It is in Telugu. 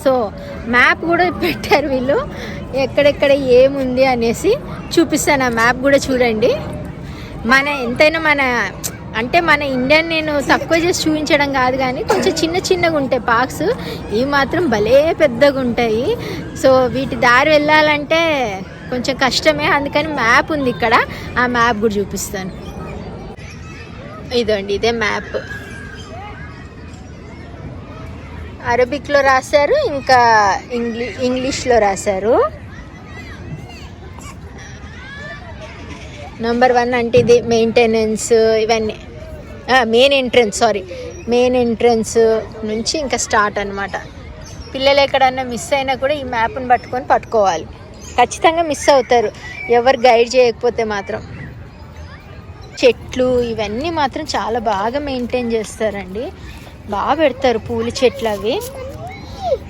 సో మ్యాప్ కూడా పెట్టారు వీళ్ళు, ఎక్కడెక్కడ ఏముంది అనేసి చూపిస్తాను. ఆ మ్యాప్ కూడా చూడండి. మన ఎంతైనా మన ఇండియన్ నేను తక్కువ చేసి చూపించడం కాదు, కానీ కొంచెం చిన్నగా ఉంటాయి పార్క్స్. ఇవి మాత్రం భలే పెద్దగా ఉంటాయి. సో వీటి దారి వెళ్ళాలంటే కొంచెం కష్టమే, అందుకని మ్యాప్ ఉంది ఇక్కడ. ఆ మ్యాప్ కూడా చూపిస్తాను. ఇదండి, ఇదే మ్యాప్. అరబిక్లో రాశారు, ఇంకా ఇంగ్లీష్లో రాశారు. నెంబర్ 1 అంటే ఇది మెయింటెనెన్స్, ఇవన్నీ మెయిన్ ఎంట్రన్స్ నుంచి ఇంకా స్టార్ట్ అనమాట. పిల్లలు ఎక్కడన్నా మిస్ అయినా కూడా ఈ మ్యాప్ని పట్టుకోవాలి. ఖచ్చితంగా మిస్ అవుతారు ఎవరు గైడ్ చేయకపోతే మాత్రం. చెట్లు ఇవన్నీ మాత్రం చాలా బాగా మెయింటైన్ చేస్తారండి, బాగా పెడతారు పూల చెట్లు అవి.